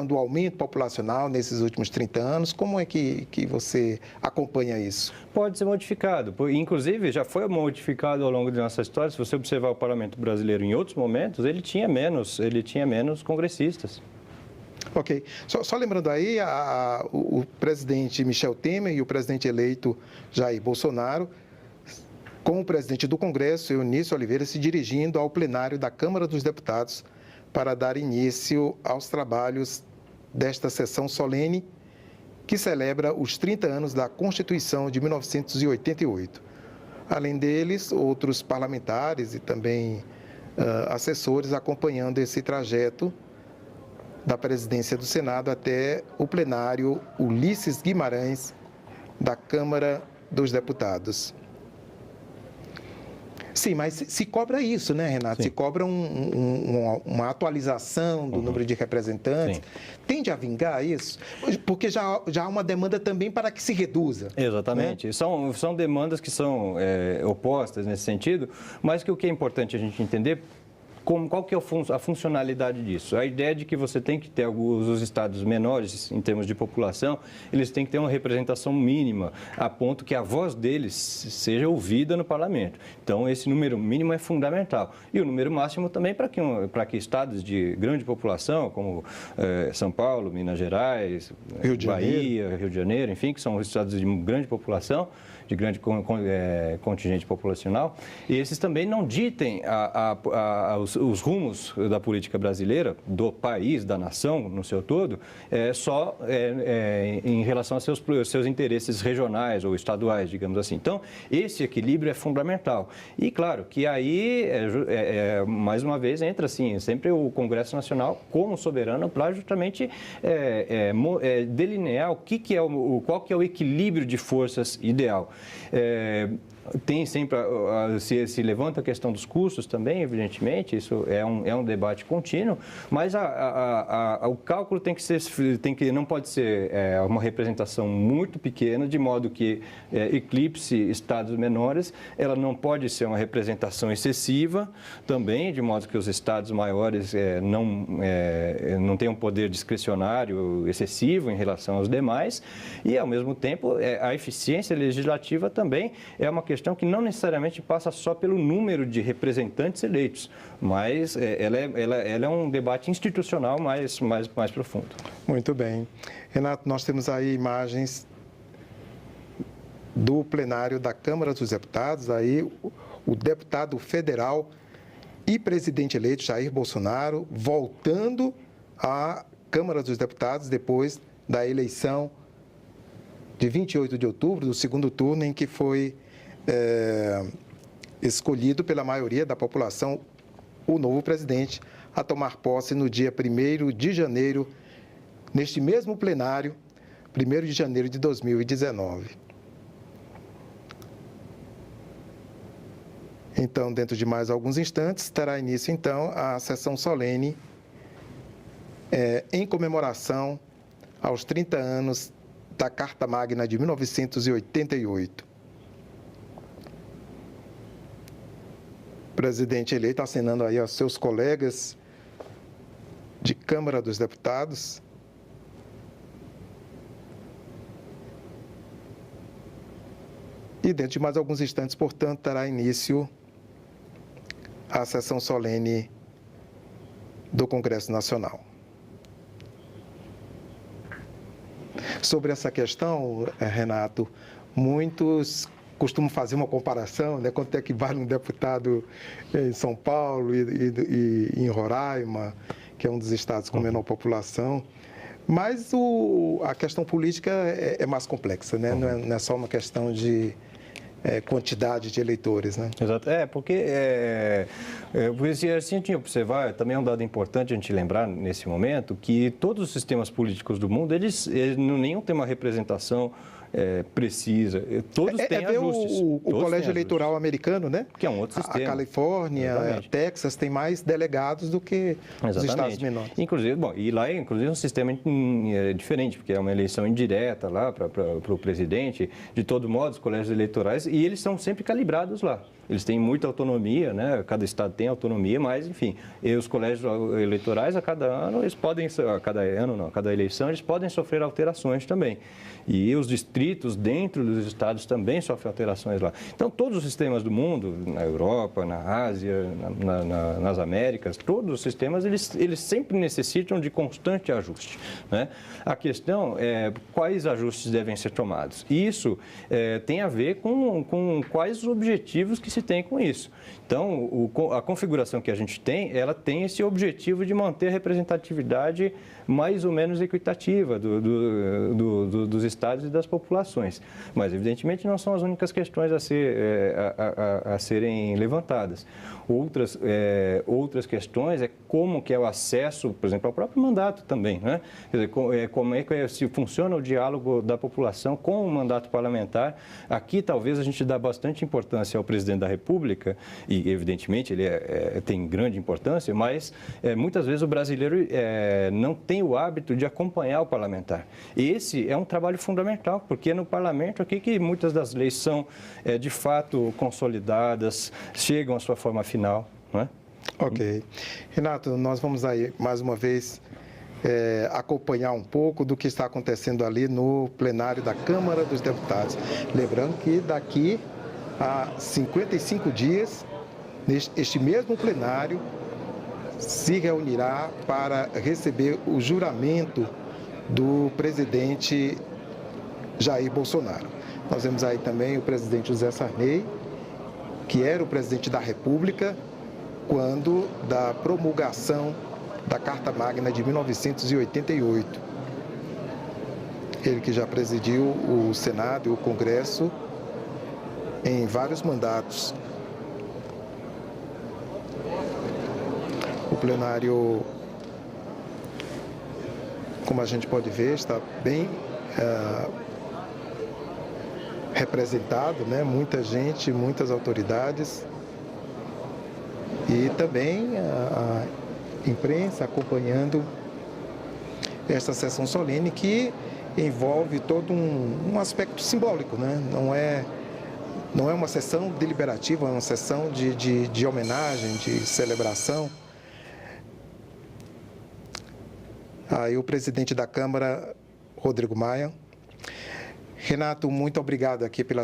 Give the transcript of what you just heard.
do aumento populacional nesses últimos 30 anos? Como é que você acompanha isso? Pode ser modificado, inclusive já foi modificado ao longo de nossa história. Se você observar o parlamento brasileiro em outros momentos, ele tinha menos congressistas. Ok. Só lembrando aí, o presidente Michel Temer e o presidente eleito Jair Bolsonaro, com o presidente do Congresso, Eunício Oliveira, se dirigindo ao plenário da Câmara dos Deputados para dar início aos trabalhos desta sessão solene que celebra os 30 anos da Constituição de 1988. Além deles, outros parlamentares e também assessores acompanhando esse trajeto da presidência do Senado até o plenário Ulisses Guimarães da Câmara dos Deputados. Sim, mas se cobra isso, né, Renato? Sim. Se cobra uma atualização do número de representantes. Sim. Tende a vingar isso? Porque já há uma demanda também para que se reduza. Exatamente. Né? São demandas que são opostas nesse sentido, mas que o que é importante a gente entender... Qual que é a funcionalidade disso? A ideia de que você tem que ter os estados menores, em termos de população, eles têm que ter uma representação mínima, a ponto que a voz deles seja ouvida no parlamento. Então, esse número mínimo é fundamental. E o número máximo também para que estados de grande população, como São Paulo, Minas Gerais, Bahia, Rio de Janeiro, enfim, que são estados de grande população, de grande contingente populacional, e esses também não ditem os rumos da política brasileira, do país, da nação no seu todo, só em relação aos seus interesses regionais ou estaduais, digamos assim. Então, esse equilíbrio é fundamental. E, claro, que aí, mais uma vez, entra, assim, sempre o Congresso Nacional como soberano para justamente delinear qual que é o equilíbrio de forças ideal. Tem sempre, se levanta a questão dos custos também, evidentemente, isso é um debate contínuo, mas o cálculo não pode ser uma representação muito pequena, de modo que eclipse estados menores, ela não pode ser uma representação excessiva também, de modo que os estados maiores não tenham poder discricionário excessivo em relação aos demais, e, ao mesmo tempo, a eficiência legislativa também é uma questão que não necessariamente passa só pelo número de representantes eleitos, mas ela é um debate institucional mais profundo. Muito bem. Renato, nós temos aí imagens do plenário da Câmara dos Deputados, aí o deputado federal e presidente eleito Jair Bolsonaro voltando à Câmara dos Deputados depois da eleição de 28 de outubro, do segundo turno, em que foi escolhido pela maioria da população o novo presidente a tomar posse no dia 1º de janeiro, neste mesmo plenário, 1º de janeiro de 2019. Então, dentro de mais alguns instantes, terá início, então, a sessão solene em comemoração aos 30 anos da Carta Magna de 1988. O presidente eleito acenando aí aos seus colegas de Câmara dos Deputados. E dentro de mais alguns instantes, portanto, terá início a sessão solene do Congresso Nacional. Sobre essa questão, Renato, muitos costumam fazer uma comparação, né, quanto é que vale um deputado em São Paulo e em Roraima, que é um dos estados com menor população. Mas a questão política é mais complexa, né? Não é só uma questão de quantidade de eleitores, né? Exato. Porque se a gente observar, também é um dado importante a gente lembrar nesse momento, que todos os sistemas políticos do mundo, eles nenhum tem uma representação precisa. Todos têm ajustes. O colégio eleitoral americano, né? Que é um outro sistema. A Califórnia, a Texas tem mais delegados do que os estados menores. Inclusive, e lá é inclusive um sistema diferente, porque é uma eleição indireta lá para o presidente. De todo modo, os colégios eleitorais, e eles são sempre calibrados lá. Eles têm muita autonomia, né? Cada estado tem autonomia, mas, enfim, e os colégios eleitorais a cada ano, eles podem, a cada ano não, a cada eleição, eles podem sofrer alterações também. E os distritos dentro dos estados também sofrem alterações lá. Então, todos os sistemas do mundo, na Europa, na Ásia, nas Américas, todos os sistemas, eles sempre necessitam de constante ajuste, né? A questão é quais ajustes devem ser tomados. E isso tem a ver com quais os objetivos que se tem com isso. Então, a configuração que a gente tem, ela tem esse objetivo de manter a representatividade mais ou menos equitativa dos estados e das populações. Mas, evidentemente, não são as únicas questões a serem levantadas. Outras questões é como que é o acesso, por exemplo, ao próprio mandato também, né? Quer dizer, como é que se funciona o diálogo da população com o mandato parlamentar. Aqui, talvez, a gente dá bastante importância ao presidente da República, e, evidentemente, ele tem grande importância, mas muitas vezes o brasileiro não tem o hábito de acompanhar o parlamentar. Esse é um trabalho fundamental, porque é no parlamento aqui que muitas das leis são, de fato, consolidadas, chegam à sua forma final, não é? Ok. Renato, nós vamos aí, mais uma vez, acompanhar um pouco do que está acontecendo ali no plenário da Câmara dos Deputados. Lembrando que daqui a 55 dias, este mesmo plenário se reunirá para receber o juramento do presidente Jair Bolsonaro. Nós vemos aí também o presidente José Sarney, que era o presidente da República quando da promulgação da Carta Magna de 1988. Ele que já presidiu o Senado e o Congresso em vários mandatos. O plenário, como a gente pode ver, está bem representado, né? Muita gente, muitas autoridades e também a imprensa acompanhando esta sessão solene que envolve todo um aspecto simbólico, né? Não é uma sessão deliberativa, é uma sessão de homenagem, de celebração. Aí o presidente da Câmara, Rodrigo Maia. Renato, muito obrigado aqui pela